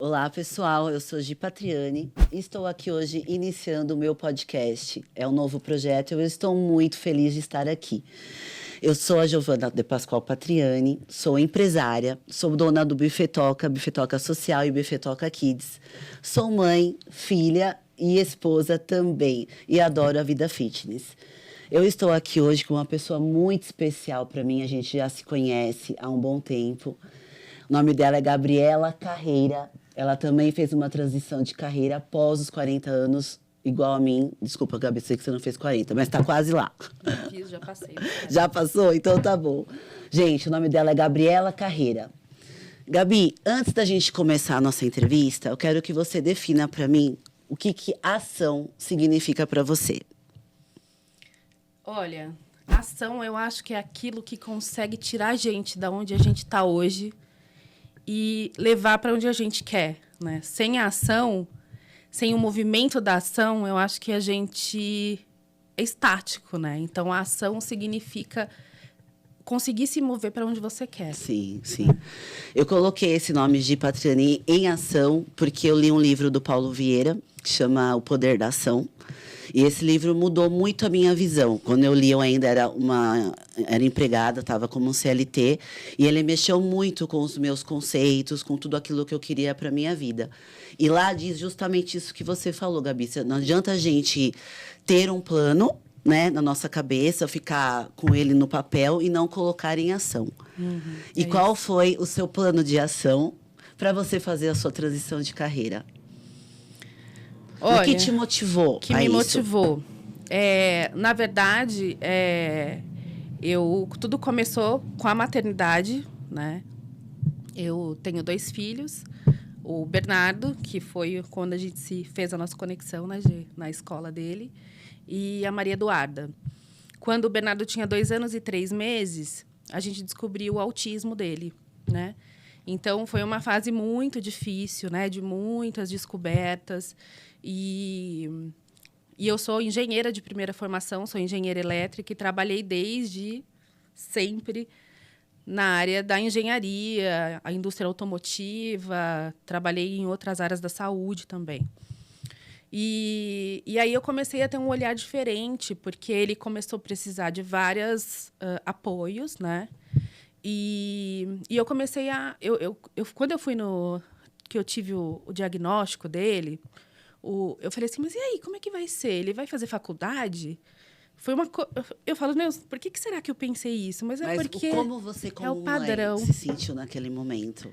Olá, pessoal. Eu sou Gi Patriani e estou aqui hoje iniciando o meu podcast. É um novo projeto e eu estou muito feliz de estar aqui. Eu sou a Giovana de Pascoal Patriani, sou empresária, sou dona do Bifetoca, Bifetoca Social e Bifetoca Kids. Sou mãe, filha e esposa também e adoro a vida fitness. Eu estou aqui hoje com uma pessoa muito especial para mim, a gente já se conhece há um bom tempo. O nome dela é Gabriela Carreira. Ela também fez uma transição de carreira após os 40 anos, igual a mim. Desculpa, Gabi, sei que você não fez 40, mas está quase lá. Já fiz, já passei. Já passou? Então tá bom. Gente, o nome dela é Gabriela Carreira. Gabi, antes da gente começar a nossa entrevista, eu quero que você defina para mim o que ação significa para você. Olha, ação eu acho que é aquilo que consegue tirar a gente da onde a gente está hoje e levar para onde a gente quer, né? Sem a ação, sem o movimento da ação, eu acho que a gente é estático, né? Então, a ação significa conseguir se mover para onde você quer. Sim, sim. Eu coloquei esse nome de Patriani em ação porque eu li um livro do Paulo Vieira que chama O Poder da Ação. E esse livro mudou muito a minha visão. Quando eu li, eu ainda era empregada, estava como um CLT, e ele mexeu muito com os meus conceitos, com tudo aquilo que eu queria para a minha vida. E lá diz justamente isso que você falou, Gabi. Não adianta a gente ter um plano, né, na nossa cabeça, ficar com ele no papel e não colocar em ação. E qual foi o seu plano de ação para você fazer a sua transição de carreira? Olha, o que te motivou que a me isso? motivou? Na verdade, tudo começou com a maternidade, né? Eu tenho 2 filhos. O Bernardo, que foi quando a gente se fez a nossa conexão na escola dele, e a Maria Eduarda. Quando o Bernardo tinha 2 anos e 3 meses, a gente descobriu o autismo dele, né? Então, foi uma fase muito difícil, né? De muitas descobertas. E eu sou engenheira de primeira formação, sou engenheira elétrica e trabalhei desde sempre na área da engenharia, a indústria automotiva, trabalhei em outras áreas da saúde também. E aí eu comecei a ter um olhar diferente, porque ele começou a precisar de vários apoios, né? E eu comecei a... quando eu fui que eu tive o diagnóstico dele... eu falei assim, mas e aí, como é que vai ser? Ele vai fazer faculdade? Eu falo, meu, por que será que eu pensei isso? Mas porque como você, como é o padrão. mãe, se sentiu naquele momento?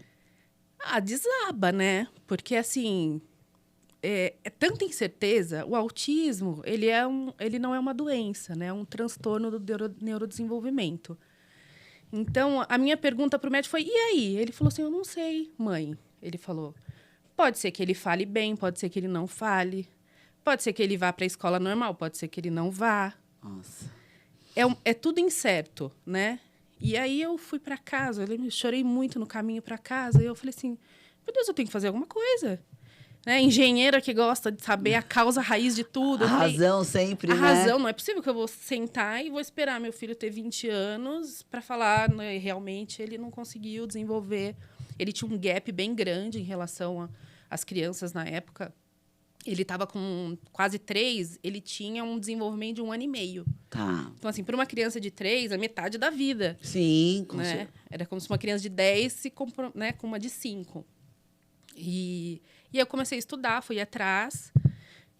Desaba, né? Porque, assim, é tanta incerteza. O autismo, ele não é uma doença, né? É um transtorno do neurodesenvolvimento. Então, a minha pergunta para o médico foi, e aí? Ele falou assim, eu não sei, mãe. Ele falou... Pode ser que ele fale bem, pode ser que ele não fale. Pode ser que ele vá para a escola normal, pode ser que ele não vá. Nossa. É tudo incerto, né? E aí eu fui para casa, eu chorei muito no caminho para casa. E eu falei assim, meu Deus, eu tenho que fazer alguma coisa. Né? Engenheira que gosta de saber a causa raiz de tudo. A razão sempre, né? A razão, não é possível que eu vou sentar e vou esperar meu filho ter 20 anos para falar, né, realmente ele não conseguiu desenvolver. Ele tinha um gap bem grande em relação às crianças na época. Ele estava com quase 3, ele tinha um desenvolvimento de 1 ano e meio. Tá. Então, assim, para uma criança de 3, é metade da vida. Sim, com né? certeza. Era como se uma criança de 10 se comprou, né, com uma de 5. E eu comecei a estudar, fui atrás.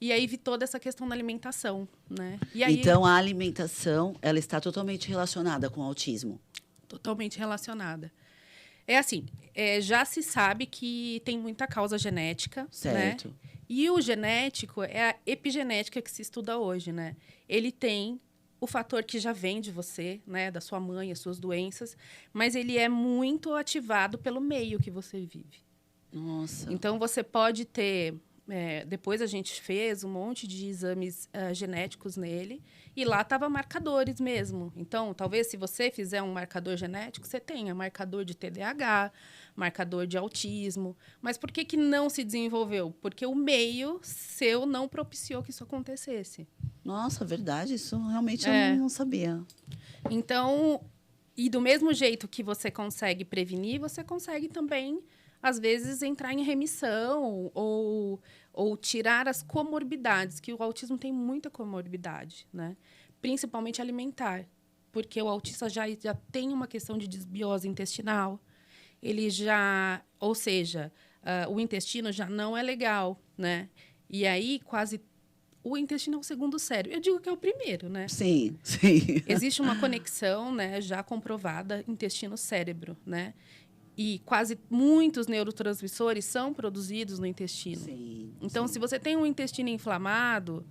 E aí vi toda essa questão da alimentação, né? E aí, então, a alimentação, ela está totalmente relacionada com o autismo? Totalmente relacionada. É assim, já se sabe que tem muita causa genética, certo, né? E o genético é a epigenética que se estuda hoje, né? Ele tem o fator que já vem de você, né? Da sua mãe, as suas doenças, mas ele é muito ativado pelo meio que você vive. Nossa. Então, você pode ter... depois a gente fez um monte de exames genéticos nele e lá estavam marcadores mesmo. Então, talvez se você fizer um marcador genético, você tenha marcador de TDAH, marcador de autismo. Mas por que não se desenvolveu? Porque o meio seu não propiciou que isso acontecesse. Nossa, verdade, isso realmente eu não sabia. Então, e do mesmo jeito que você consegue prevenir, você consegue também às vezes, entrar em remissão ou tirar as comorbidades, que o autismo tem muita comorbidade, né? Principalmente alimentar, porque o autista já tem uma questão de desbiose intestinal, ou seja, o intestino já não é legal, né? E aí, o intestino é o segundo cérebro. Eu digo que é o primeiro, né? Sim, sim. Existe uma conexão, né, já comprovada, intestino-cérebro, né? E muitos neurotransmissores são produzidos no intestino. Sim, então, sim. se você tem um intestino inflamado,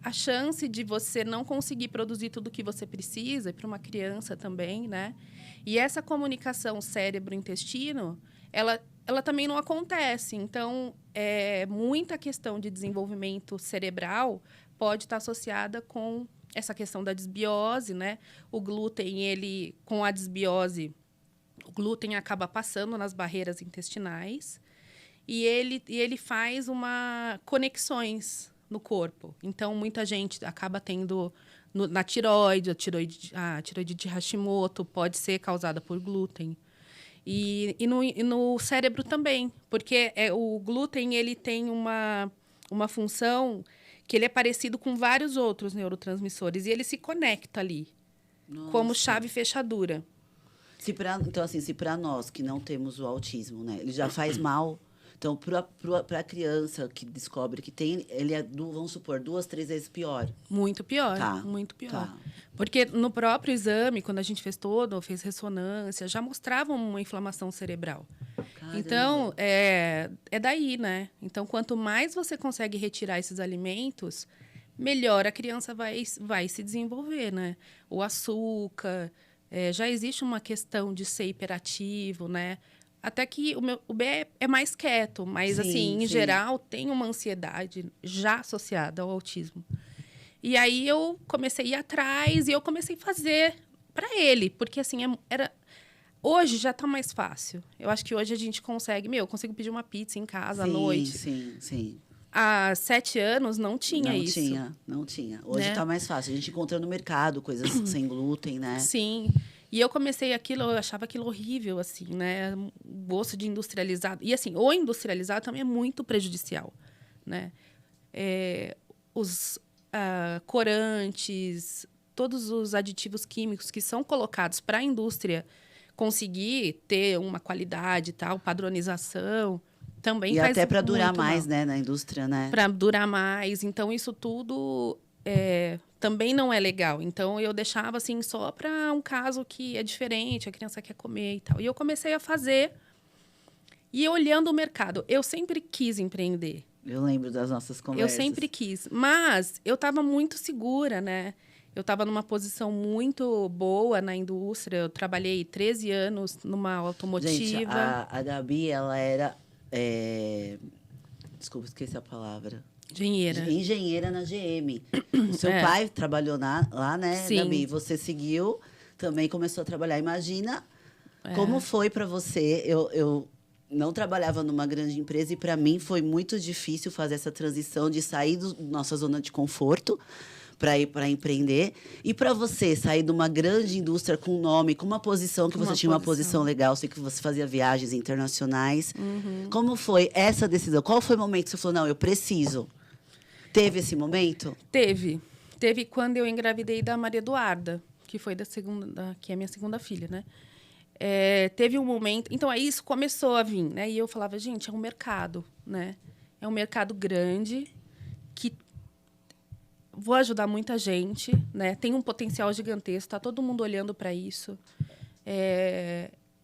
a chance de você não conseguir produzir tudo o que você precisa, e para uma criança também, né? E essa comunicação cérebro-intestino, ela também não acontece. Então, muita questão de desenvolvimento cerebral pode estar associada com essa questão da desbiose, né? O glúten, com a desbiose, o glúten acaba passando nas barreiras intestinais e ele faz conexões no corpo. Então, muita gente acaba tendo na tireoide, a tireoide de Hashimoto pode ser causada por glúten. E no cérebro também, porque o glúten ele tem uma função que ele é parecido com vários outros neurotransmissores e ele se conecta ali, como chave e fechadura. Então, assim, se para nós que não temos o autismo, né, ele já faz mal. Então, para a criança que descobre que tem, ele vamos supor, 2, 3 vezes pior. Muito pior, Tá, muito pior. tá. Porque no próprio exame, quando a gente fez ressonância, já mostrava uma inflamação cerebral. Caramba. Então, é daí, né? Então, quanto mais você consegue retirar esses alimentos, melhor a criança vai se desenvolver, né? O açúcar, já existe uma questão de ser hiperativo, né? Até que o B é mais quieto, mas, Sim, assim, em geral, tem uma ansiedade já associada ao autismo. E aí eu comecei a ir atrás e eu comecei a fazer para ele, porque, assim, hoje já está mais fácil. Eu acho que hoje a gente consegue... eu consigo pedir uma pizza em casa à noite. Sim. Há 7 anos não tinha isso. Não tinha. Hoje né? está mais fácil. A gente encontra no mercado coisas sem glúten, né? Sim. E eu comecei eu achava aquilo horrível, assim, né? O gosto de industrializado. E, assim, o industrializado também é muito prejudicial, né? Os corantes, todos os aditivos químicos que são colocados para a indústria conseguir ter uma qualidade e tal, padronização, também e faz até para durar muito mais, mal. né, na indústria, né? Para durar mais. Então, isso tudo também não é legal. Então, eu deixava assim só para um caso que é diferente, a criança quer comer e tal. E eu comecei a fazer e olhando o mercado. Eu sempre quis empreender. Eu lembro das nossas conversas. Eu sempre quis. Mas eu estava muito segura, né? Eu estava numa posição muito boa na indústria. Eu trabalhei 13 anos numa automotiva. Gente, a Gabi, ela era... Desculpa, esqueci a palavra. Engenheira na GM. O seu pai trabalhou lá, né, Sim. Gabi? Você seguiu, também começou a trabalhar. Imagina como foi para você. Eu não trabalhava numa grande empresa e, para mim, foi muito difícil fazer essa transição de sair da nossa zona de conforto para ir para empreender. E para você sair de uma grande indústria com nome, com uma posição que você tinha uma posição legal, sei que você fazia viagens internacionais. Uhum. Como foi essa decisão? Qual foi o momento que você falou, não, eu preciso? Teve esse momento? Teve. Teve quando eu engravidei da Maria Eduarda, que foi que é a minha segunda filha, né? Teve um momento... Então, aí isso começou a vir, né? E eu falava, gente, é um mercado, né? É um mercado grande que vou ajudar muita gente, né? Tem um potencial gigantesco, está todo mundo olhando para isso.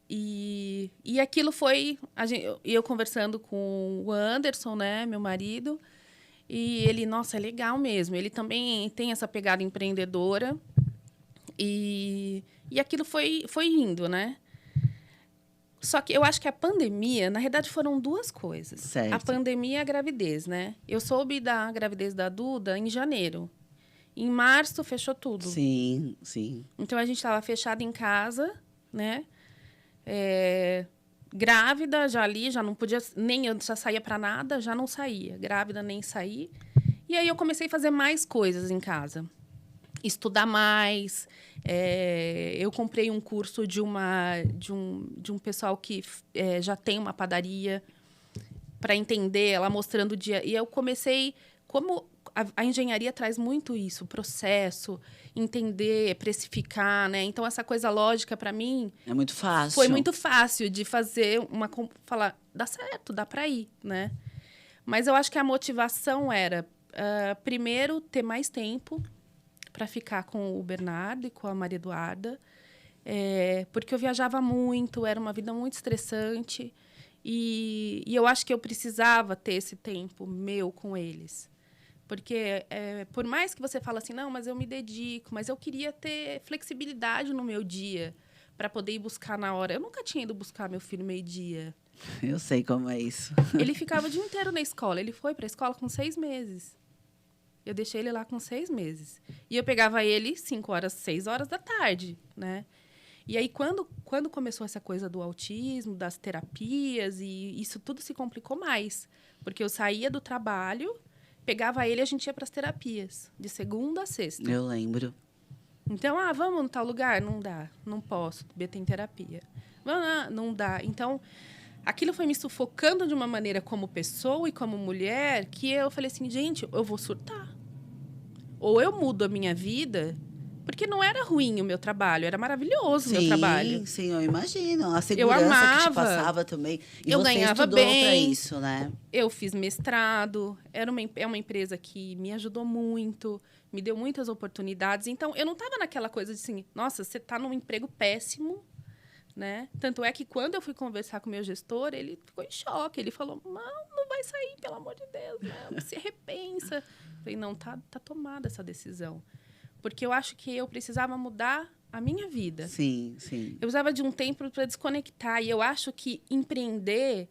E aquilo foi... eu conversando com o Anderson, né? Meu marido, e ele, nossa, é legal mesmo. Ele também tem essa pegada empreendedora. E aquilo foi indo, né? Só que eu acho que a pandemia, na realidade, foram duas coisas. Certo. A pandemia e a gravidez, né? Eu soube da gravidez da Duda em janeiro. Em março, fechou tudo. Sim. Então, a gente estava fechada em casa, né? Grávida, já ali, já não podia... Nem eu já saía para nada, já não saía. Grávida, nem saí. E aí, eu comecei a fazer mais coisas em casa. estudar mais. Eu comprei um curso de um pessoal que já tem uma padaria, para entender, ela mostrando o dia. E eu comecei, como a engenharia traz muito isso, o processo, entender, precificar, né? Então, essa coisa lógica, para mim... É muito fácil. Foi muito fácil de fazer falar, dá certo, dá para ir, né? Mas eu acho que a motivação era, primeiro, ter mais tempo para ficar com o Bernardo e com a Maria Eduarda, porque eu viajava muito, era uma vida muito estressante, e eu acho que eu precisava ter esse tempo meu com eles. Porque, por mais que você fale assim, não, mas eu me dedico, mas eu queria ter flexibilidade no meu dia para poder ir buscar na hora. Eu nunca tinha ido buscar meu filho meio-dia. Eu sei como é isso. Ele ficava o dia inteiro na escola. Ele foi para a escola com 6 meses. Eu deixei ele lá com 6 meses. E eu pegava ele 6 horas da tarde, né? E aí, quando começou essa coisa do autismo, das terapias, e isso tudo se complicou mais. Porque eu saía do trabalho, pegava ele e a gente ia para as terapias, de segunda a sexta. Eu lembro. Então, vamos no tal lugar? Não dá, não posso, Bia tem terapia. Não dá. Então, aquilo foi me sufocando de uma maneira como pessoa e como mulher, que eu falei assim, gente, eu vou surtar. Ou eu mudo a minha vida... Porque não era ruim o meu trabalho, era maravilhoso o meu trabalho. Sim, eu imagino. A segurança que te passava também. E eu você ganhava estudou bem. para isso, né? Eu fiz mestrado. É uma empresa que me ajudou muito, me deu muitas oportunidades. Então, eu não estava naquela coisa de assim, nossa, você está num emprego péssimo, né? Tanto é que quando eu fui conversar com o meu gestor, ele ficou em choque. Ele falou, não vai sair, pelo amor de Deus, né? Se repensa. Eu falei, não, tá tomada essa decisão. Porque eu acho que eu precisava mudar a minha vida. Sim. Eu precisava de um tempo para desconectar. E eu acho que empreender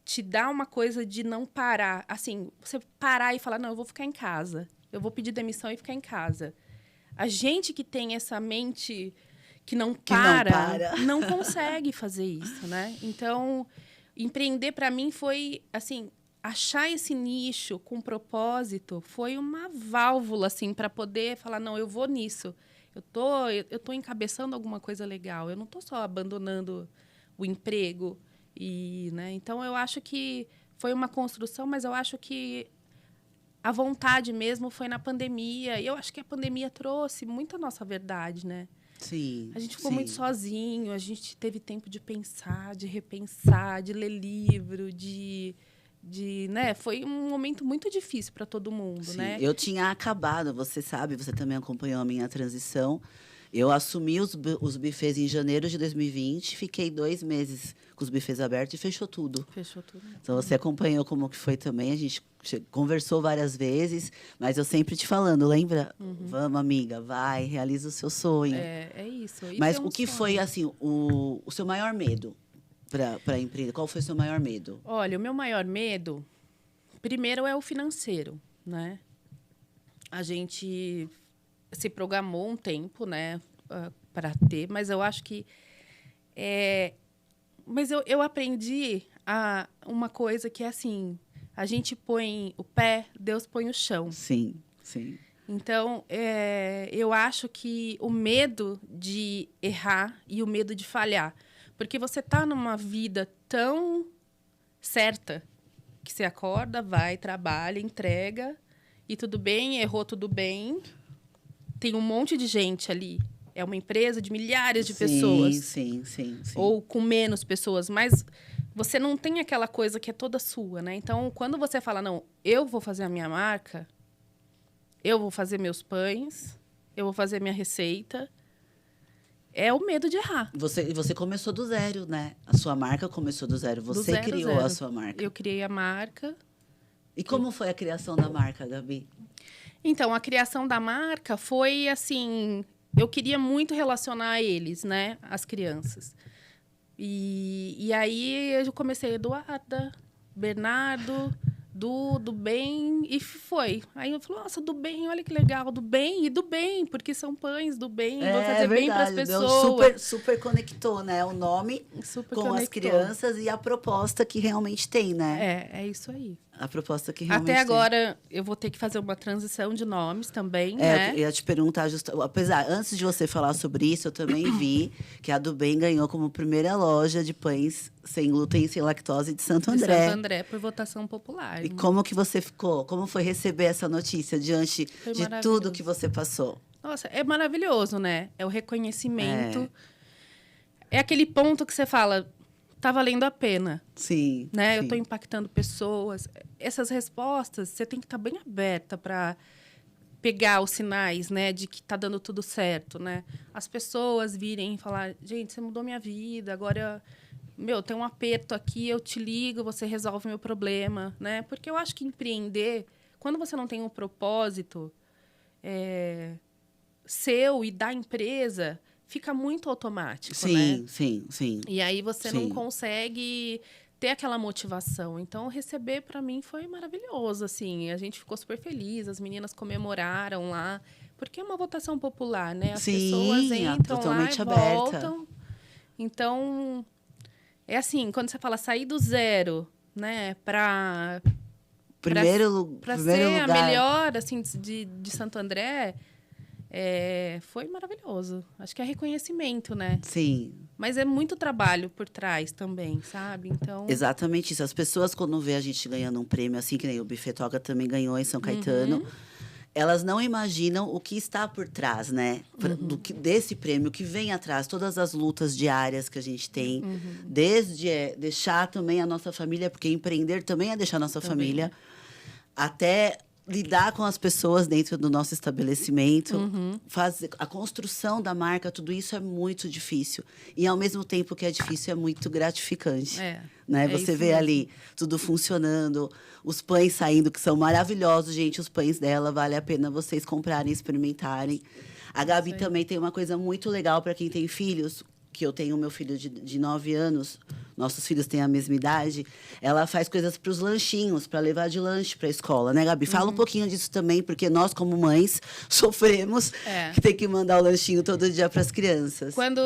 te dá uma coisa de não parar. Assim, você parar e falar, não, eu vou ficar em casa. Eu vou pedir demissão e ficar em casa. A gente que tem essa mente que não para, não consegue fazer isso, né? Então, empreender para mim foi, assim... Achar esse nicho com propósito foi uma válvula, assim, para poder falar, não, eu vou nisso. Eu tô encabeçando alguma coisa legal. Eu não tô só abandonando o emprego. Né? Então, eu acho que foi uma construção, mas eu acho que a vontade mesmo foi na pandemia. E eu acho que a pandemia trouxe muita nossa verdade, né? Sim. A gente ficou muito sozinho, a gente teve tempo de pensar, de repensar, de ler livro, né? Foi um momento muito difícil para todo mundo, Sim. né? Eu tinha acabado, você sabe, você também acompanhou a minha transição. Eu assumi os buffets em janeiro de 2020, fiquei 2 meses com os buffets abertos e fechou tudo. Fechou tudo. Então, você acompanhou como que foi também, a gente conversou várias vezes, mas eu sempre te falando, lembra? Vamos, amiga, vai, realiza o seu sonho. É isso. Mas o que foi, assim, o seu maior medo para empreender? Qual foi o seu maior medo? Olha, o meu maior medo, primeiro, é o financeiro, né? A gente se programou um tempo, né, para ter, mas eu acho que... Mas eu aprendi uma coisa que é assim, a gente põe o pé, Deus põe o chão. Sim. Então, eu acho que o medo de errar e o medo de falhar, porque você está numa vida tão certa que você acorda, vai, trabalha, entrega e tudo bem, errou tudo bem. Tem um monte de gente ali. É uma empresa de milhares de pessoas. Sim. Ou com menos pessoas, mas você não tem aquela coisa que é toda sua, né? Então, quando você fala, não, eu vou fazer a minha marca, eu vou fazer meus pães, eu vou fazer minha receita, é o medo de errar. Você começou do zero, né? A sua marca começou do zero. Você criou a sua marca. Eu criei a marca. E como foi a criação da marca, Gabi? Então, a criação da marca foi assim... Eu queria muito relacionar eles, né? As crianças. E aí eu comecei Eduarda, Bernardo, do bem, e foi. Aí eu falei, nossa, do bem, olha que legal, do bem, porque são pães do bem, vou fazer bem para as pessoas. Super conectou, né? O nome Super com conectou. As crianças e a proposta que realmente tem, né? É isso aí. a proposta que realmente Até agora, eu vou ter que fazer uma transição de nomes também, né? Eu ia te perguntar, antes de você falar sobre isso, eu também vi que a do Bem ganhou como primeira loja de pães sem glúten e sem lactose de Santo André. De Santo André, por votação popular. E como que você ficou? Como foi receber essa notícia diante de tudo que você passou? Nossa, é maravilhoso, né? É o reconhecimento. É aquele ponto que você fala, tá valendo a pena. Sim. Né? Sim. Eu estou impactando pessoas. Essas respostas, você tem que estar bem aberta para pegar os sinais, né, de que está dando tudo certo, né? As pessoas virem e falar, gente, você mudou minha vida, agora, tem um aperto aqui, eu te ligo, você resolve meu problema, né? Porque eu acho que empreender, quando você não tem um propósito seu e da empresa, fica muito automático, né? Sim. E aí você não consegue ter aquela motivação. Então, receber para mim foi maravilhoso, assim. A gente ficou super feliz, as meninas comemoraram lá, porque é uma votação popular, né? As pessoas entram totalmente lá e aberta. voltam. Então, é assim, quando você fala sair do zero, né, para primeiro ser lugar. a melhor, assim, de Santo André, foi maravilhoso. Acho que é reconhecimento, né? Sim. Mas é muito trabalho por trás também, sabe? Então... Exatamente isso. As pessoas, quando vê a gente ganhando um prêmio, assim, que nem o Buffet Toga também ganhou em São Caetano, elas não imaginam o que está por trás, né? Desse prêmio, o que vem atrás, todas as lutas diárias que a gente tem, desde deixar também a nossa família, porque empreender também é deixar a nossa família, até lidar com as pessoas dentro do nosso estabelecimento, fazer a construção da marca, tudo isso é muito difícil. E, ao mesmo tempo que é difícil, é muito gratificante. Né? Você vê ali tudo funcionando, os pães saindo, que são maravilhosos, gente. Os pães dela, vale a pena vocês comprarem, experimentarem. A Gabi também tem uma coisa muito legal para quem tem filhos, que eu tenho meu filho de 9 anos, nossos filhos têm a mesma idade, ela faz coisas para os lanchinhos, para levar de lanche para a escola, né, Gabi? Fala um pouquinho disso também, porque nós, como mães, sofremos que tem que mandar o lanchinho todo dia para as crianças. Quando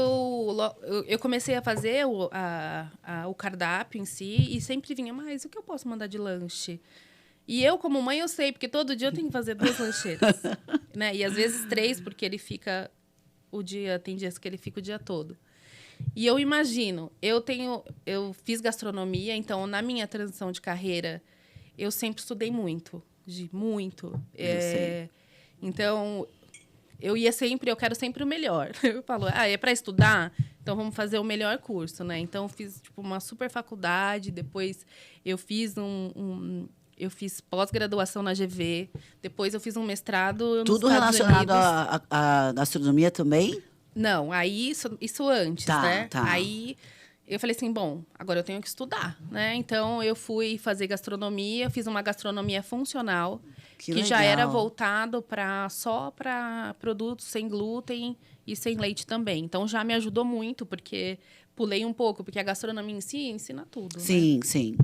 eu comecei a fazer o cardápio em si, e sempre vinha, mas o que eu posso mandar de lanche? E eu, como mãe, eu sei, porque todo dia eu tenho que fazer 2 lancheiras. Né? E às vezes 3, porque ele fica o dia, tem dias que ele fica o dia todo. E eu imagino, eu fiz gastronomia, então na minha transição de carreira, eu sempre estudei muito. Então, eu quero sempre o melhor. Eu falo, é para estudar? Então vamos fazer o melhor curso, né? Então eu fiz uma super faculdade, depois eu fiz eu fiz pós-graduação na GV, depois eu fiz um mestrado nos Tudo Estados relacionado Unidos. à gastronomia também? Não, aí isso antes, né? Tá. Aí eu falei assim, bom, agora eu tenho que estudar, né? Então eu fui fazer gastronomia, fiz uma gastronomia funcional, que já era voltado só para produtos sem glúten e sem leite também. Então já me ajudou muito, porque pulei um pouco, porque a gastronomia em si ensina tudo. Sim, né? sim.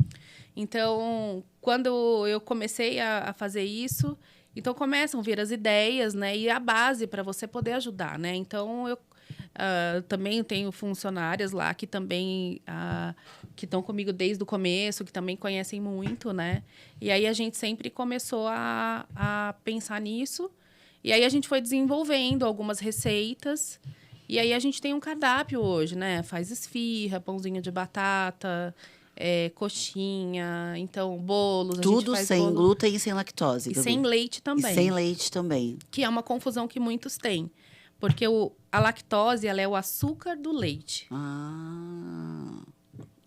Então, quando eu comecei a fazer isso, então começam a vir as ideias, né? E a base para você poder ajudar, né? Então, eu também tenho funcionárias lá que também que estão comigo desde o começo, que também conhecem muito, né? E aí a gente sempre começou a pensar nisso. E aí a gente foi desenvolvendo algumas receitas. E aí a gente tem um cardápio hoje, né? Faz esfirra, pãozinho de batata, coxinha, então bolos. Tudo a gente faz sem bolo... glúten e sem lactose. E sem leite também. E sem leite também. Que é uma confusão que muitos têm. Porque a lactose, ela é o açúcar do leite.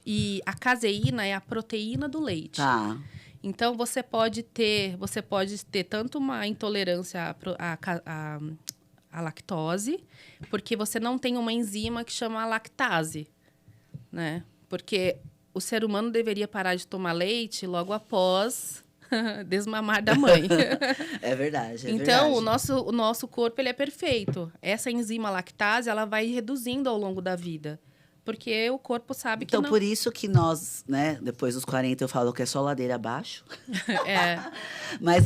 E a caseína é a proteína do leite. Tá. Então, você pode ter tanto uma intolerância à lactose, porque você não tem uma enzima que chama lactase, né? Porque o ser humano deveria parar de tomar leite logo após desmamar da mãe. É verdade, então, verdade. o nosso corpo ele é perfeito. Essa enzima lactase, ela vai reduzindo ao longo da vida. Porque o corpo sabe que então, não... por isso que nós, né, depois dos 40, eu falo que é só ladeira abaixo. Mas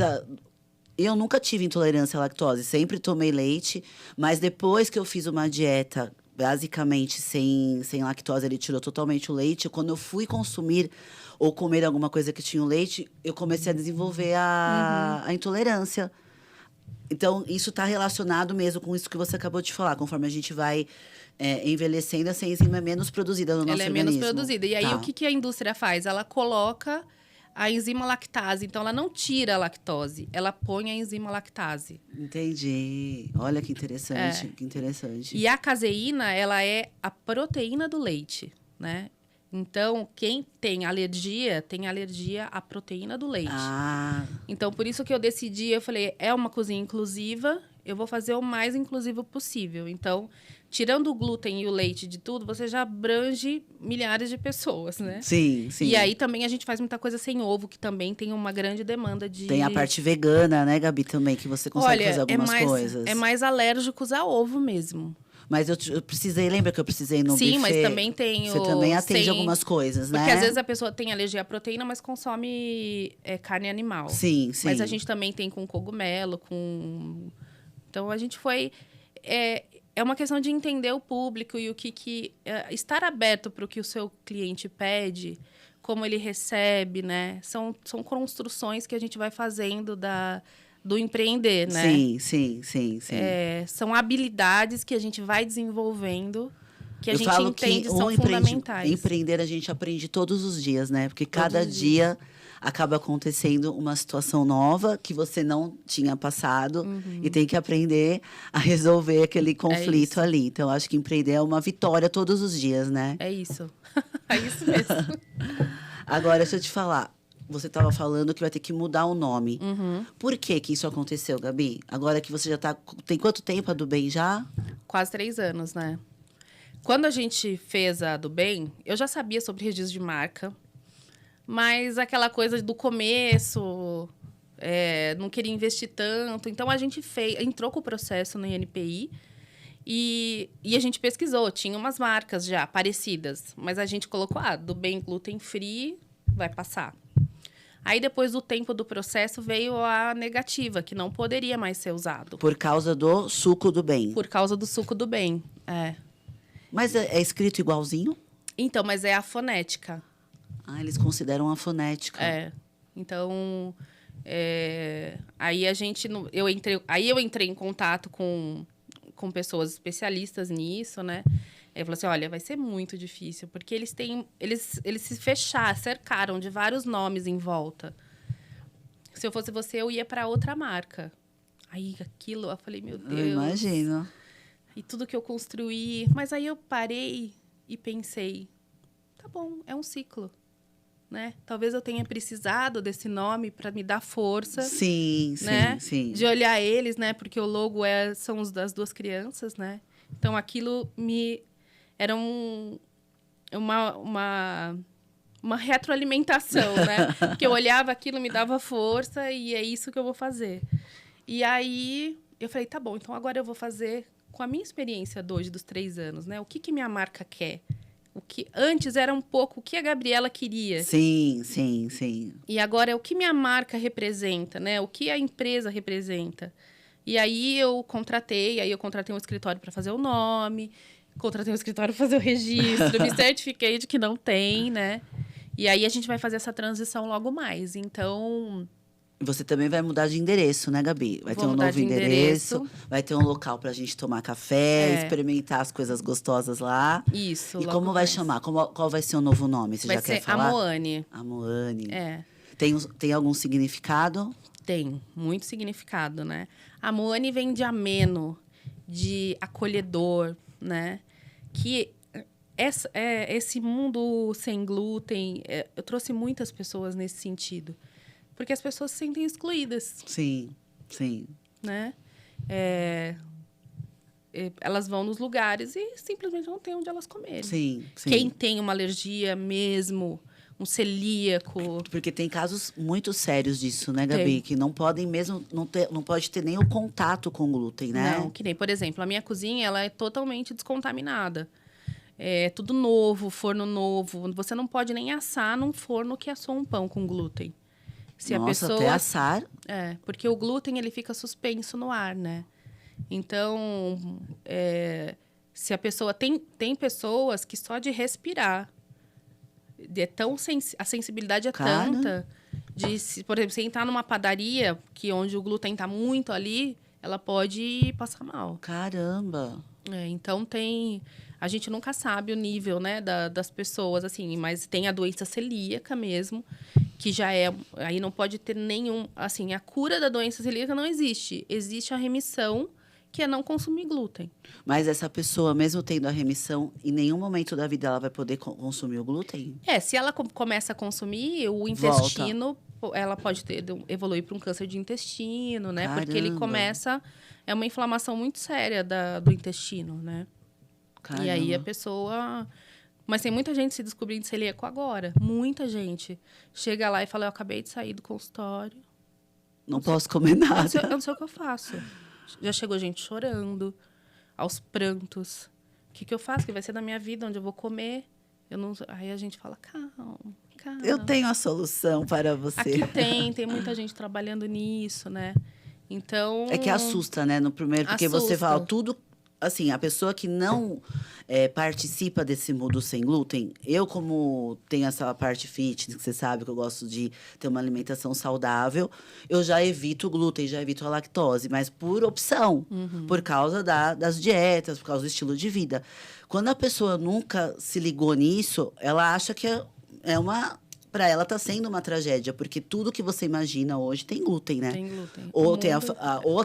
eu nunca tive intolerância à lactose, sempre tomei leite. Mas depois que eu fiz uma dieta basicamente sem lactose, ele tirou totalmente o leite. Quando eu fui consumir ou comer alguma coisa que tinha o leite, eu comecei a desenvolver a intolerância. Então, isso está relacionado mesmo com isso que você acabou de falar. Conforme a gente vai envelhecendo, essa enzima é menos produzida no nosso Ela é organismo. menos produzida. E aí, o que a indústria faz? Ela coloca a enzima lactase. Então, ela não tira a lactose, ela põe a enzima lactase. Entendi. Olha que interessante, que interessante. E a caseína, ela é a proteína do leite, né? Então, quem tem alergia à proteína do leite. Ah, Então, por isso que eu decidi, eu falei, é uma cozinha inclusiva, eu vou fazer o mais inclusivo possível. Então, tirando o glúten e o leite de tudo, você já abrange milhares de pessoas, né? sim, sim. E aí também a gente faz muita coisa sem ovo, que também tem uma grande demanda de... Tem a parte vegana, né, Gabi, também, que você consegue fazer algumas coisas. É mais alérgicos a ovo mesmo. Mas eu precisei, lembra que eu precisei no buffet? Sim, mas também tem Você também atende algumas coisas, né? Porque às vezes a pessoa tem alergia à proteína, mas consome carne animal. Sim, sim. Mas a gente também tem com cogumelo, com... Então, a gente foi... É uma questão de entender o público e o que estar aberto para o que o seu cliente pede, como ele recebe, né? São construções que a gente vai fazendo do empreender, né? Sim. São habilidades que a gente vai desenvolvendo, que a gente falo entende que são fundamentais. Empreender a gente aprende todos os dias, né? Porque cada dia acaba acontecendo uma situação nova que você não tinha passado e tem que aprender a resolver aquele conflito ali. Então, acho que empreender é uma vitória todos os dias, né? É isso. É isso mesmo. Agora, deixa eu te falar. Você estava falando que vai ter que mudar o nome. Por que isso aconteceu, Gabi? Agora que você já está... Tem quanto tempo a do Bem já? Quase 3 anos, né? Quando a gente fez a do Bem, eu já sabia sobre registro de marca. Mas aquela coisa do começo, não queria investir tanto. Então, a gente entrou com o processo no INPI e a gente pesquisou. Tinha umas marcas já parecidas, mas a gente colocou, do Bem gluten free, vai passar. Aí, depois do tempo do processo, veio a negativa, que não poderia mais ser usado. Por causa do suco do bem. Por causa do suco do bem, Mas é escrito igualzinho? Então, mas é a fonética. Ah, eles consideram a fonética. Então, aí eu entrei em contato com pessoas especialistas nisso, né? Ele falou assim, olha, vai ser muito difícil, porque eles se cercaram de vários nomes em volta. Se eu fosse você, eu ia para outra marca. Aí aquilo, eu falei, meu Deus. Eu imagino. E tudo que eu construí. Mas aí eu parei e pensei, tá bom, é um ciclo. Né? Talvez eu tenha precisado desse nome para me dar força. Sim. De olhar eles, né? Porque o logo são os das 2 crianças, né? Então, aquilo era uma retroalimentação, né? Que eu olhava aquilo, me dava força e é isso que eu vou fazer. E aí, eu falei, tá bom, então agora eu vou fazer com a minha experiência hoje dos 3 anos, né? O que minha marca quer? O que antes era um pouco o que a Gabriela queria. Sim. E agora é o que minha marca representa, né? O que a empresa representa. E aí eu contratei um escritório para fazer o nome, contratei um escritório para fazer o registro, me certifiquei de que não tem, né? E aí a gente vai fazer essa transição logo mais. Então, você também vai mudar de endereço, né, Gabi? Vai ter um novo endereço, vai ter um local pra gente tomar café, experimentar as coisas gostosas lá. Isso. E como vai chamar? Qual vai ser o novo nome? Você já quer falar? Amoane. Amoane. Tem algum significado? Tem, muito significado, né? Amoane vem de ameno, de acolhedor, né? Que esse mundo sem glúten, eu trouxe muitas pessoas nesse sentido. Porque as pessoas se sentem excluídas. Sim. Né? Elas vão nos lugares e simplesmente não tem onde elas comerem. Sim. Quem tem uma alergia mesmo, um celíaco... Porque tem casos muito sérios disso, né, Gabi? Que não podem mesmo... Não pode ter nem o contato com o glúten, né? Não, que nem, por exemplo, a minha cozinha, ela é totalmente descontaminada. É tudo novo, forno novo. Você não pode nem assar num forno que assou um pão com glúten. Se Nossa, a pessoa, até assar? Porque o glúten, ele fica suspenso no ar, né? Então, Se a pessoa... Tem pessoas que só de respirar, a sensibilidade é Cara. tanta... por exemplo, você entrar numa padaria, onde o glúten está muito ali, ela pode passar mal. Caramba! Então, a gente nunca sabe o nível, né, das pessoas, assim, mas tem a doença celíaca mesmo, que já é... Aí não pode ter nenhum... Assim, a cura da doença celíaca não existe. Existe a remissão, que é não consumir glúten. Mas essa pessoa, mesmo tendo a remissão, em nenhum momento da vida ela vai poder consumir o glúten? Se ela começa a consumir, o intestino... Ela pode evoluir para um câncer de intestino, né? Caramba. Porque ele começa... É uma inflamação muito séria do intestino, né? Caramba. E aí a pessoa... Mas tem muita gente se descobrindo celíaco agora. Muita gente. Chega lá e fala, eu acabei de sair do consultório. Não posso comer nada. Eu não sei o que eu faço. Já chegou gente chorando, aos prantos. O que eu faço? Que vai ser da minha vida, onde eu vou comer? Aí a gente fala, calma. Eu tenho a solução para você. Aqui tem muita gente trabalhando nisso, né? Então... É que assusta, né? No primeiro, porque você fala tudo... Assim, a pessoa que não participa desse mundo sem glúten, eu como tenho essa parte fitness, que você sabe que eu gosto de ter uma alimentação saudável, eu já evito o glúten, já evito a lactose, mas por opção, por causa das dietas, por causa do estilo de vida. Quando a pessoa nunca se ligou nisso, ela acha que é uma... Para ela tá sendo uma tragédia, porque tudo que você imagina hoje tem glúten, né? Tem glúten. Ou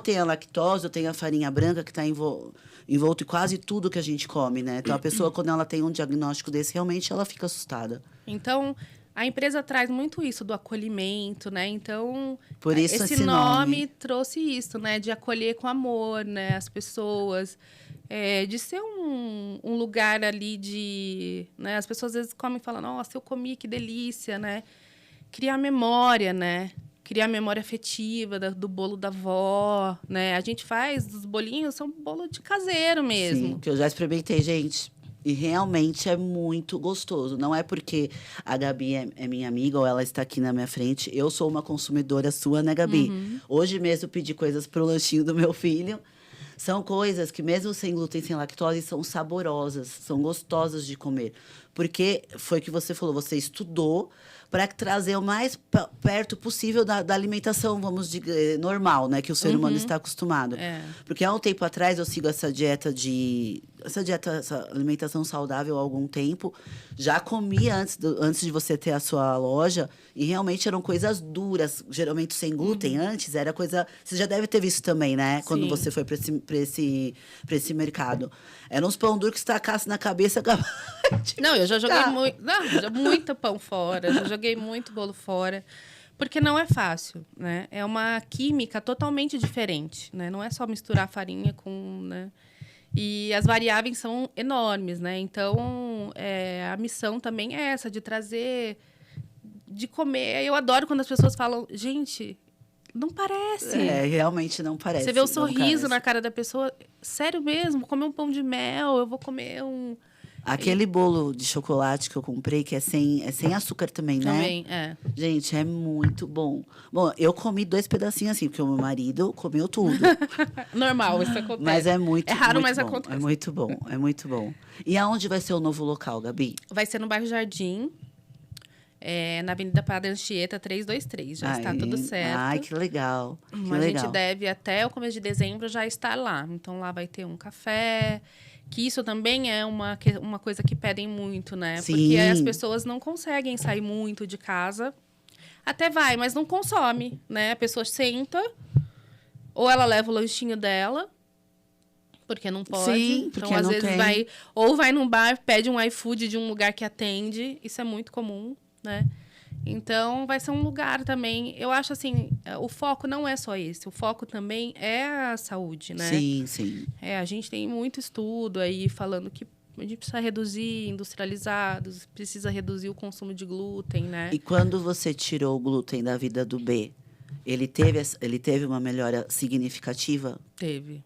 tem a lactose, ou tem a farinha branca que está envolto em quase tudo que a gente come, né? Então, a pessoa, quando ela tem um diagnóstico desse, realmente ela fica assustada. Então, a empresa traz muito isso do acolhimento, né? Então, por isso esse nome trouxe isso, né? De acolher com amor, né? As pessoas... de ser um lugar ali de... Né? As pessoas às vezes comem e falam, nossa, eu comi, que delícia, né? Criar memória, né? Criar memória afetiva do bolo da avó, né? A gente faz, os bolinhos são bolo de caseiro mesmo. Sim, que eu já experimentei, gente. E realmente é muito gostoso. Não é porque a Gabi é minha amiga ou ela está aqui na minha frente. Eu sou uma consumidora sua, né, Gabi? Hoje mesmo pedi coisas pro lanchinho do meu filho. São coisas que, mesmo sem glúten, sem lactose, são saborosas, são gostosas de comer. Porque foi o que você falou, você estudou para trazer o mais perto possível da alimentação, vamos dizer, normal, né? Que o ser humano está acostumado. Porque há um tempo atrás eu sigo essa alimentação saudável há algum tempo. Já comi antes de você ter a sua loja e realmente eram coisas duras, geralmente sem glúten. Antes era coisa... Você já deve ter visto também, né? Sim. Quando você foi para esse mercado. Eram uns pão duros que estacasse na cabeça... Não, eu já joguei muito pão fora, já joguei muito bolo fora. Porque não é fácil, né? É uma química totalmente diferente, né? Não é só misturar farinha com... Né? E as variáveis são enormes, né? Então, a missão também é essa, de trazer... De comer. Eu adoro quando as pessoas falam... Gente, não parece. Realmente não parece. Você vê o sorriso na cara da pessoa. Sério mesmo? Vou comer um pão de mel, eu vou comer um... Aquele bolo de chocolate que eu comprei, que é sem açúcar também, né? Também, é. Gente, é muito bom. Bom, eu comi 2 pedacinhos assim, porque o meu marido comeu tudo. Normal, isso acontece. Mas é muito, é raro, muito mas bom. acontece. É muito bom, é muito bom. E aonde vai ser o novo local, Gabi? Vai ser no bairro Jardim, na Avenida Padre Anchieta 323. Já está tudo certo. Ai, que legal. A gente deve, até o começo de dezembro, já estar lá. Então, lá vai ter um café... Que isso também é uma coisa que pedem muito, né? Sim. Porque as pessoas não conseguem sair muito de casa. Até vai, mas não consome, né? A pessoa senta, ou ela leva o lanchinho dela, porque não pode. Sim, porque então, às não vezes, tem. vai num bar, pede um iFood de um lugar que atende. Isso é muito comum, né? Então, vai ser um lugar também... Eu acho, assim, o foco não é só esse. O foco também é a saúde, né? Sim, sim. A gente tem muito estudo aí falando que a gente precisa reduzir industrializados, precisa reduzir o consumo de glúten, né? E quando você tirou o glúten da vida do B, ele teve uma melhora significativa? Teve.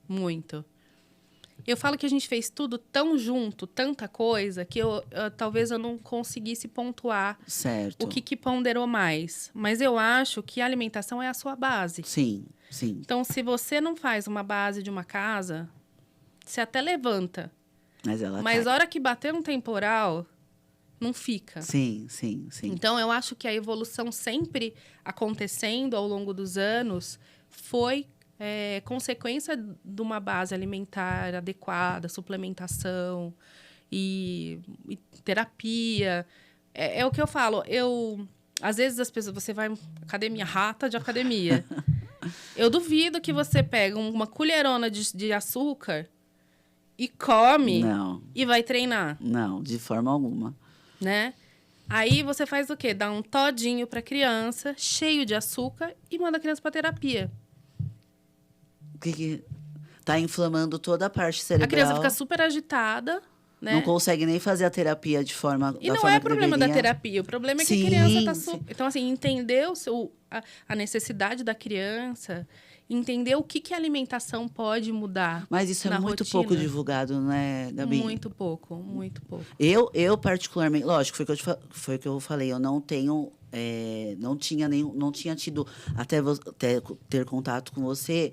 Muito. Eu falo que a gente fez tudo tão junto, tanta coisa, que talvez eu não conseguisse pontuar certo. O que ponderou mais. Mas eu acho que a alimentação é a sua base. Sim, sim. Então, se você não faz uma base de uma casa, você até levanta. Mas cai. a hora que bater um temporal, não fica. Sim, sim, sim. Então, eu acho que a evolução sempre acontecendo ao longo dos anos foi consequência de uma base alimentar adequada, suplementação e terapia. É o que eu falo. Às vezes, as pessoas... Você vai... Academia, rata de academia. Eu duvido que você pega uma colherona de açúcar e come e vai treinar. Não, de forma alguma. Né? Aí você faz o quê? Dá um todinho para criança, cheio de açúcar, e manda a criança para terapia. Que tá inflamando toda a parte cerebral. A criança fica super agitada, né? Não consegue nem fazer a terapia de forma... E não é o problema da terapia, o problema é que a criança tá... Então, assim, entender a necessidade da criança, entender o que a alimentação pode mudar. Mas isso é muito pouco divulgado, né, Gabi? Muito pouco, muito pouco. Eu particularmente, lógico, foi o que eu falei, eu não tenho, não tinha tido até ter contato com você,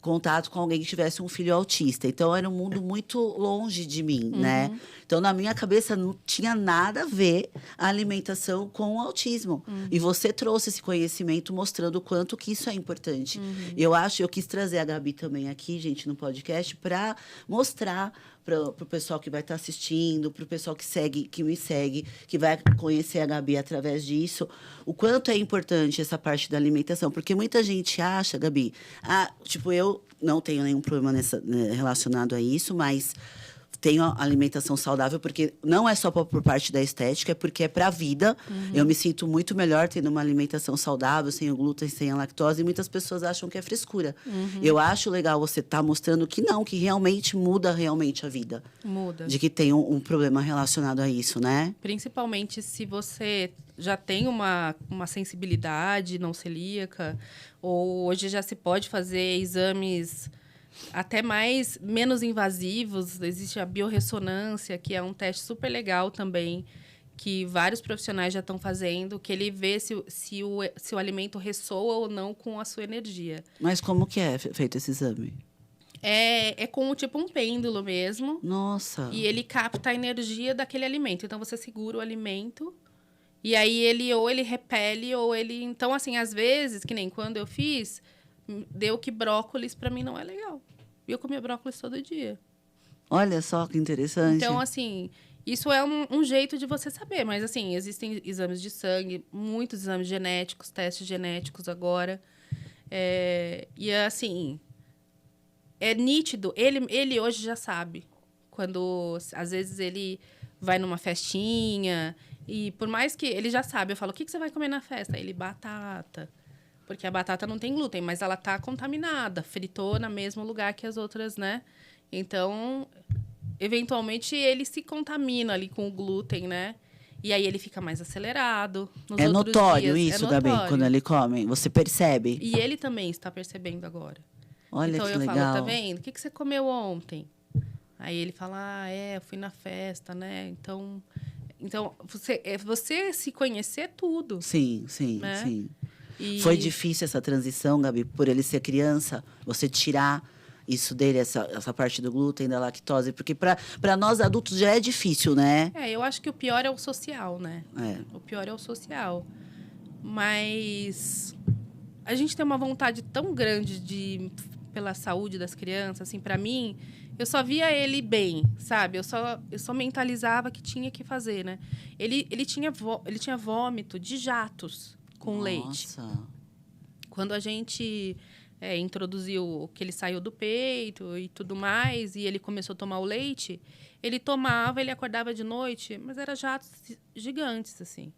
contato com alguém que tivesse um filho autista. Então, era um mundo muito longe de mim, né? Então, na minha cabeça, não tinha nada a ver a alimentação com o autismo. E você trouxe esse conhecimento mostrando o quanto que isso é importante. Eu quis trazer a Gabi também aqui, gente, no podcast, para mostrar para o pessoal que vai estar assistindo, para o pessoal que me segue, que vai conhecer a Gabi através disso, o quanto é importante essa parte da alimentação. Porque muita gente acha, Gabi, eu não tenho nenhum problema relacionado a isso, mas tenho a alimentação saudável, porque não é só por parte da estética, é porque é para a vida. Eu me sinto muito melhor tendo uma alimentação saudável, sem o glúten, sem a lactose, e muitas pessoas acham que é frescura. Eu acho legal você estar mostrando que não, que realmente muda realmente a vida. Muda. De que tem um problema relacionado a isso, né? Principalmente se você já tem uma sensibilidade não celíaca, ou hoje já se pode fazer exames até menos invasivos. Existe a biorressonância, que é um teste super legal também, que vários profissionais já estão fazendo, que ele vê se o alimento ressoa ou não com a sua energia. Mas como que é feito esse exame? É com tipo um pêndulo mesmo. Nossa! E ele capta a energia daquele alimento. Então, você segura o alimento e aí ou ele repele ou ele... Então, assim, às vezes, que nem quando eu fiz... Deu que brócolis para mim não é legal. E eu comia brócolis todo dia. Olha só que interessante. Então, assim, isso é um jeito de você saber. Mas, assim, existem exames de sangue, muitos exames genéticos, testes genéticos agora. E, assim, é nítido. Ele hoje já sabe. Quando, às vezes, ele vai numa festinha e, por mais que ele já sabe, eu falo, o que você vai comer na festa? Ele, batata. Porque a batata não tem glúten, mas ela tá contaminada, fritou no mesmo lugar que as outras, né? Então, eventualmente, ele se contamina ali com o glúten, né? E aí ele fica mais acelerado. É notório isso, Gabi, quando ele come? Você percebe? E ele também está percebendo agora. Olha então, que eu legal. falo, tá vendo? O que você comeu ontem? Aí ele fala, eu fui na festa, né? Então você se conhecer tudo. Sim, sim, né? sim. Foi difícil essa transição, Gabi, por ele ser criança, você tirar isso dele, essa parte do glúten, da lactose, porque para nós adultos já é difícil, né? Eu acho que o pior é o social, né? O pior é o social. Mas a gente tem uma vontade tão grande pela saúde das crianças, assim, para mim, eu só via ele bem, sabe? Eu só mentalizava que tinha que fazer, né? Ele tinha vômito de jatos com leite. Quando a gente introduziu que ele saiu do peito e tudo mais, e ele começou a tomar o leite, ele acordava de noite, mas era jatos gigantes, assim.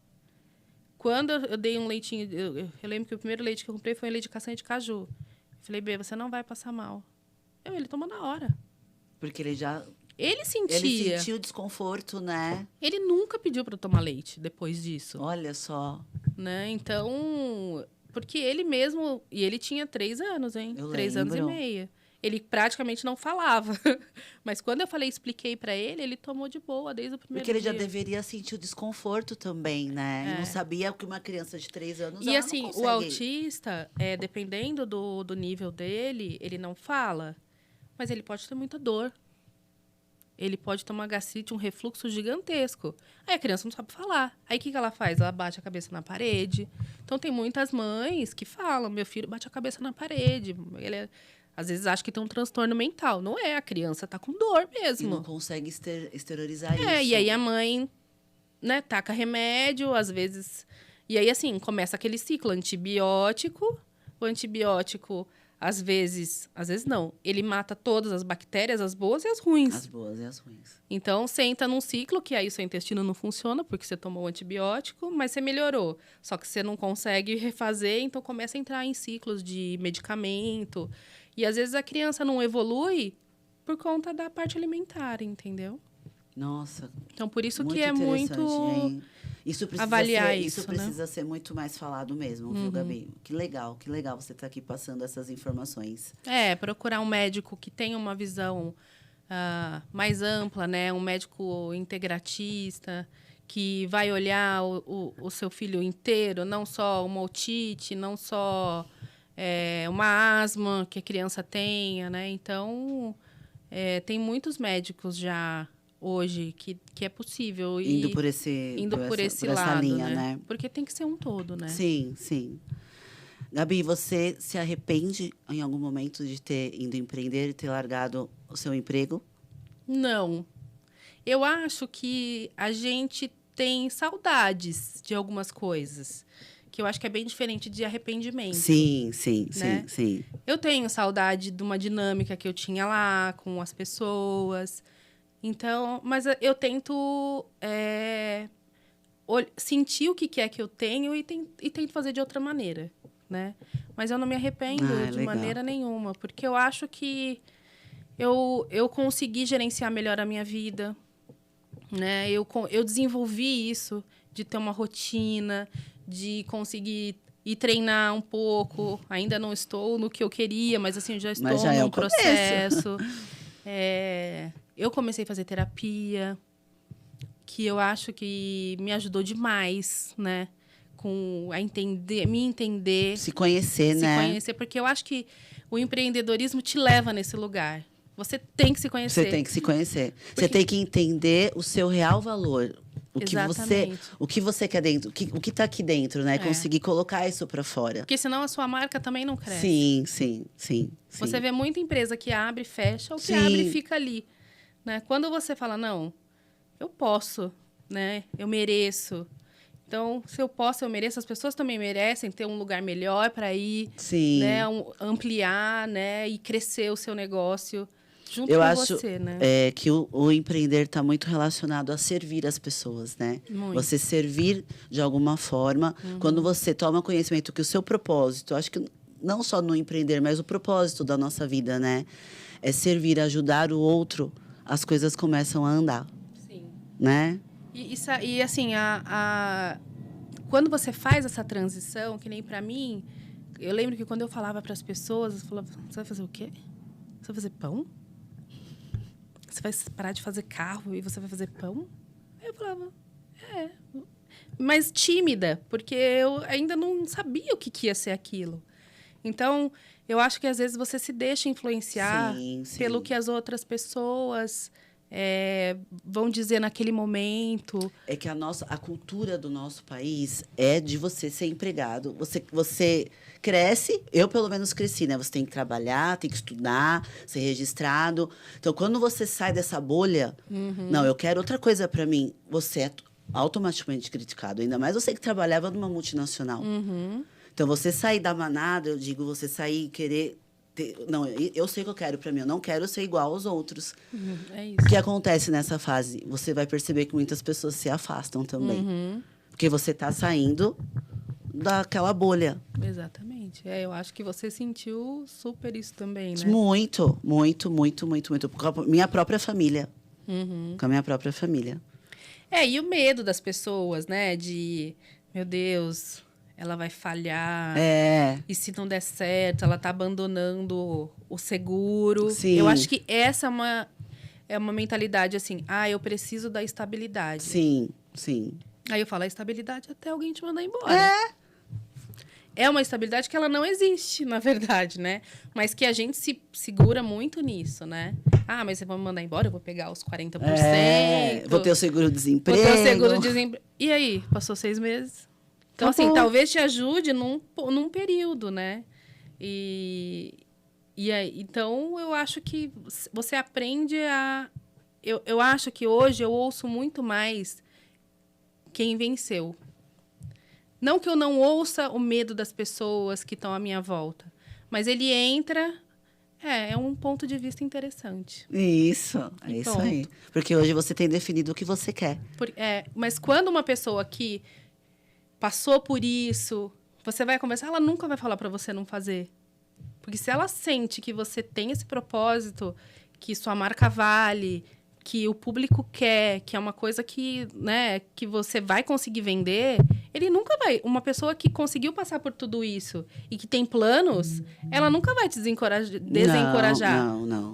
Quando eu dei um leitinho, eu lembro que o primeiro leite que eu comprei foi um leite de castanha de caju. Eu falei, B, você não vai passar mal. Ele tomou na hora. Porque ele já... Ele sentia. Ele sentiu desconforto, né? Ele nunca pediu para eu tomar leite depois disso. Olha só. Né? Então, porque ele mesmo... E ele tinha 3 anos, hein? 3 anos e meio. Ele praticamente não falava. Mas quando eu expliquei para ele, ele tomou de boa desde o primeiro dia. Porque ele já deveria sentir o desconforto também, né? Ele não sabia que uma criança de 3 anos e assim, o autista, dependendo do nível dele, ele não fala, mas ele pode ter muita dor. ele pode ter uma gastrite, um refluxo gigantesco. Aí a criança não sabe falar. Aí o que ela faz? Ela bate a cabeça na parede. Então, tem muitas mães que falam, meu filho bate a cabeça na parede. Às vezes acha que tem um transtorno mental. Não é, a criança tá com dor mesmo. E não consegue exteriorizar isso. E aí a mãe, né, taca remédio, às vezes... E aí, assim, começa aquele ciclo antibiótico. O antibiótico, às vezes não. Ele mata todas as bactérias, as boas e as ruins. As boas e as ruins. Então, você entra num ciclo que aí o seu intestino não funciona porque você tomou o antibiótico, mas você melhorou. Só que você não consegue refazer, então começa a entrar em ciclos de medicamento. E, às vezes, a criança não evolui por conta da parte alimentar, entendeu? Nossa. Então, por isso que muito é muito... hein? Isso precisa avaliar isso, né? precisa ser muito mais falado mesmo, viu, Gabi? Que legal você estar aqui passando essas informações. Procurar um médico que tenha uma visão mais ampla, né? Um médico integratista, que vai olhar o seu filho inteiro, não só uma otite, não só uma asma que a criança tenha, né? Então, tem muitos médicos já hoje que é possível indo por esse lado, linha, né? Porque tem que ser um todo, né? Sim, sim. Gabi, você se arrepende em algum momento de ter ido empreender e ter largado o seu emprego? Não. Eu acho que a gente tem saudades de algumas coisas, que eu acho que é bem diferente de arrependimento. Sim, né? sim. Eu tenho saudade de uma dinâmica que eu tinha lá com as pessoas. Então, mas eu tento sentir o que é que eu tenho e tento fazer de outra maneira, né? Mas eu não me arrependo de legal. maneira nenhuma, porque eu acho que eu consegui gerenciar melhor a minha vida, né? Eu desenvolvi isso de ter uma rotina, de conseguir ir treinar um pouco. Ainda não estou no que eu queria, mas assim, já estou num processo. Eu comecei a fazer terapia, que eu acho que me ajudou demais, né? Me entender. Se conhecer, né? Se conhecer, porque eu acho que o empreendedorismo te leva nesse lugar. Você tem que se conhecer. Você tem que se conhecer. Você tem que entender o seu real valor. O que você quer dentro, o que está aqui dentro, né? Conseguir colocar isso para fora. Porque senão a sua marca também não cresce. Sim. Você vê muita empresa que abre e fecha, ou que abre e fica ali. Né? Quando você fala, não, eu posso, né? Eu mereço. Então, se eu posso, eu mereço. As pessoas também merecem ter um lugar melhor para ir, né? Ampliar, né? E crescer o seu negócio junto com você, né? Que o empreender está muito relacionado a servir as pessoas, né? Muito. Você servir de alguma forma. Quando você toma conhecimento que o seu propósito, acho que não só no empreender, mas o propósito da nossa vida, né? É servir, ajudar o outro, as coisas começam a andar. Sim. Né? E assim, quando você faz essa transição, que nem para mim, eu lembro que quando eu falava para as pessoas, eu falava, você vai fazer o quê? Você vai fazer pão? Você vai parar de fazer carro e você vai fazer pão? Aí eu falava, mas tímida, porque eu ainda não sabia o que ia ser aquilo. Então, eu acho que às vezes você se deixa influenciar pelo que as outras pessoas vão dizer naquele momento. É que a cultura do nosso país é de você ser empregado. Você cresce, eu pelo menos cresci, né? Você tem que trabalhar, tem que estudar, ser registrado. Então, quando você sai dessa bolha, não, eu quero outra coisa para mim, você é automaticamente criticado. Ainda mais você que trabalhava numa multinacional. Então, você sair da manada, eu digo, você sair e querer... Não, eu sei o que eu quero para mim. Eu não quero ser igual aos outros. É isso. O que acontece nessa fase? Você vai perceber que muitas pessoas se afastam também. Porque você está saindo daquela bolha. Exatamente. Eu acho que você sentiu super isso também, né? Muito. Com a minha própria família. Com a minha própria família. E o medo das pessoas, né? De, meu Deus... ela vai falhar. E se não der certo, ela tá abandonando o seguro. Sim. Eu acho que essa é uma mentalidade assim, eu preciso da estabilidade. Sim. Aí eu falo, a estabilidade até alguém te mandar embora. é uma estabilidade que ela não existe, na verdade, né? Mas que a gente se segura muito nisso, né? Ah, mas você vai me mandar embora, eu vou pegar os 40%. Vou ter o seguro-desemprego. Vou ter o seguro-desemprego. E aí? Passou 6 meses? Então, assim, talvez te ajude num período, né? E aí, então, eu acho que você aprende a... Eu acho que hoje eu ouço muito mais quem venceu. Não que eu não ouça o medo das pessoas que estão à minha volta, mas ele entra... É um ponto de vista interessante. Isso, é isso aí. Porque hoje você tem definido o que você quer. Mas quando uma pessoa que passou por isso, você vai conversar, ela nunca vai falar para você não fazer. Porque se ela sente que você tem esse propósito, que sua marca vale, que o público quer, que é uma coisa que, né, que você vai conseguir vender, ele nunca vai... Uma pessoa que conseguiu passar por tudo isso e que tem planos, ela nunca vai te desencorajar.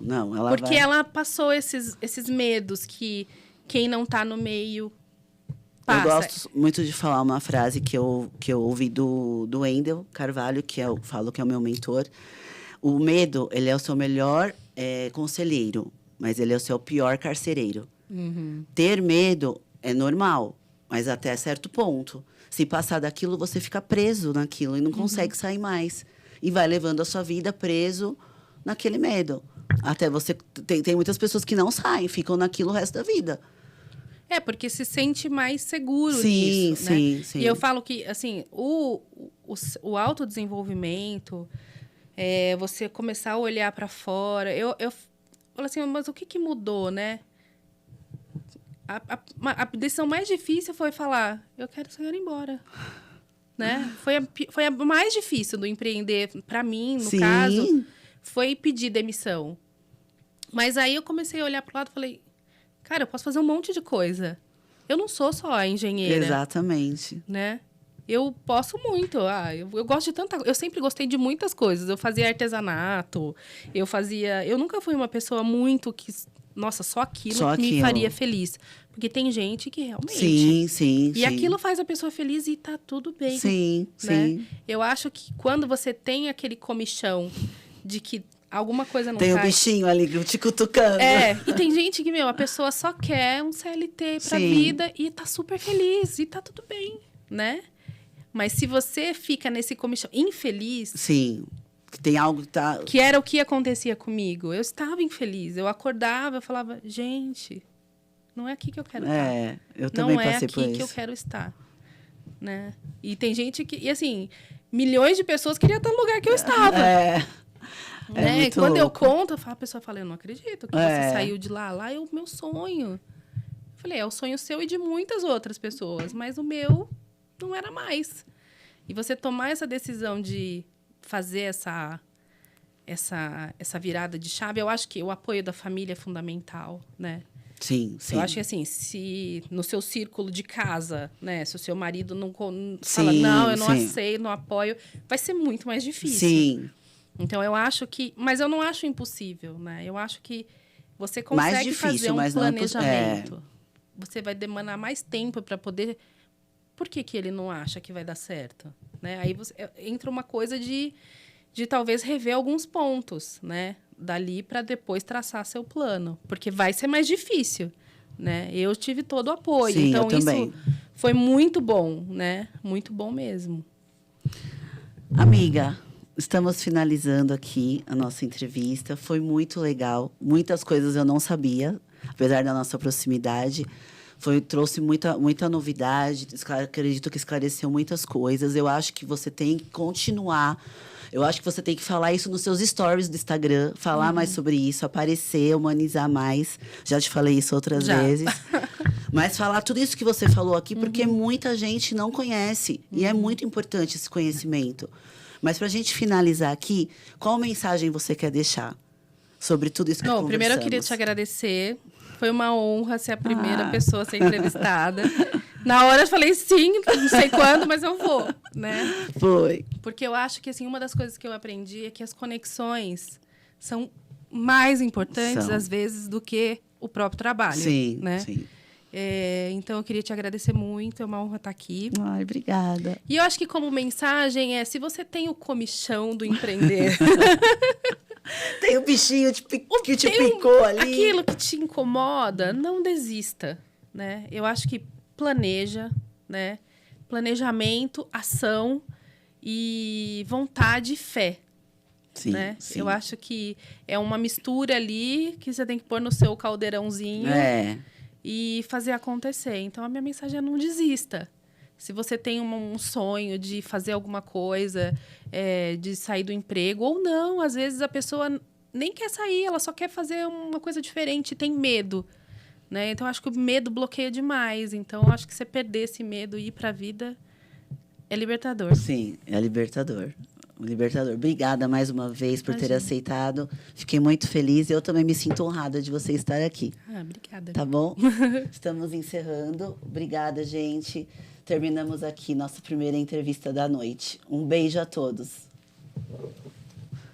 Não. Porque ela passou esses medos que quem não está no meio passa. Eu gosto muito de falar uma frase que eu ouvi do Wendel Carvalho, que eu falo que é o meu mentor. O medo, ele é o seu melhor conselheiro, mas ele é o seu pior carcereiro. Uhum. Ter medo é normal, mas até certo ponto. Se passar daquilo, você fica preso naquilo e não consegue sair mais. E vai levando a sua vida preso naquele medo. Até você... Tem muitas pessoas que não saem, ficam naquilo o resto da vida. Porque se sente mais seguro sim, disso, né? Sim. E eu falo que, assim, o autodesenvolvimento, você começar a olhar para fora... Eu falo assim, mas o que mudou, né? A decisão mais difícil foi falar, eu quero ir embora. Né? Foi a mais difícil do empreender, para mim, no caso, foi pedir demissão. Mas aí eu comecei a olhar para o lado e falei, cara, eu posso fazer um monte de coisa. Eu não sou só a engenheira. Exatamente. Né? Eu posso muito. Eu gosto de tanta... Eu sempre gostei de muitas coisas. Eu fazia artesanato, eu nunca fui uma pessoa muito que... Nossa, só aquilo me faria feliz. Porque tem gente que realmente... Sim. E aquilo faz a pessoa feliz e tá tudo bem. Sim. Eu acho que quando você tem aquele comichão de que alguma coisa não tem um bichinho ali te cutucando. E tem gente que, a pessoa só quer um CLT pra vida e tá super feliz e tá tudo bem, né? Mas se você fica nesse comichão infeliz... Sim. Tem algo que tá... Que era o que acontecia comigo. Eu estava infeliz. Eu acordava, eu falava, gente, não é aqui que eu quero estar. Eu também passei por isso. Não é aqui que eu quero estar. Né? E tem gente que... E assim, milhões de pessoas queriam estar no lugar que eu estava. Né? E quando eu conto, a pessoa fala, eu não acredito que você saiu de lá. Lá é o meu sonho. Eu falei, é o sonho seu e de muitas outras pessoas. Mas o meu não era mais. E você tomar essa decisão de fazer essa virada de chave, eu acho que o apoio da família é fundamental, né? Sim. Eu acho que, assim, se no seu círculo de casa, né, se o seu marido não fala, não, eu não aceito, não apoio, vai ser muito mais difícil. Sim. Então, eu acho que... Mas eu não acho impossível, né? Eu acho que você consegue fazer um planejamento. Você vai demandar mais tempo para poder... Por que ele não acha que vai dar certo? Né? Aí entra uma coisa de talvez rever alguns pontos, né? Dali para depois traçar seu plano. Porque vai ser mais difícil, né? Eu tive todo o apoio. Sim, então, eu também. Isso foi muito bom, né? Muito bom mesmo. Amiga, estamos finalizando aqui a nossa entrevista. Foi muito legal. Muitas coisas eu não sabia, apesar da nossa proximidade. Trouxe muita novidade, acredito que esclareceu muitas coisas. Eu acho que você tem que continuar. Eu acho que você tem que falar isso nos seus stories do Instagram, falar mais sobre isso, aparecer, humanizar mais. Já te falei isso outras vezes. Mas falar tudo isso que você falou aqui, porque muita gente não conhece. E é muito importante esse conhecimento. Mas para a gente finalizar aqui, qual mensagem você quer deixar sobre tudo isso que conversamos? Primeiro eu queria te agradecer. Foi uma honra ser a primeira pessoa a ser entrevistada. Na hora eu falei sim, não sei quando, mas eu vou, né? Foi. Porque eu acho que, assim, uma das coisas que eu aprendi é que as conexões são mais importantes, às vezes, do que o próprio trabalho. Sim, né? sim. Então, eu queria te agradecer muito. É uma honra estar aqui. Ai, obrigada. E eu acho que como mensagem se você tem o comichão do empreender... Tem o bichinho que te picou ali. Aquilo que te incomoda, não desista, né? Eu acho que planeja, né? Planejamento, ação e vontade e fé. Sim, né? sim. Eu acho que é uma mistura ali que você tem que pôr no seu caldeirãozinho e fazer acontecer. Então, a minha mensagem é não desista. Se você tem um sonho de fazer alguma coisa, de sair do emprego, ou não, às vezes a pessoa nem quer sair, ela só quer fazer uma coisa diferente, tem medo. Né? Então, acho que o medo bloqueia demais. Então, acho que você perder esse medo e ir para a vida é libertador. Sim, é libertador. Libertador. Obrigada mais uma vez por ter aceitado. Fiquei muito feliz e eu também me sinto honrada de você estar aqui. Obrigada. Tá bom? Estamos encerrando. Obrigada, gente. Terminamos aqui nossa primeira entrevista da noite. Um beijo a todos.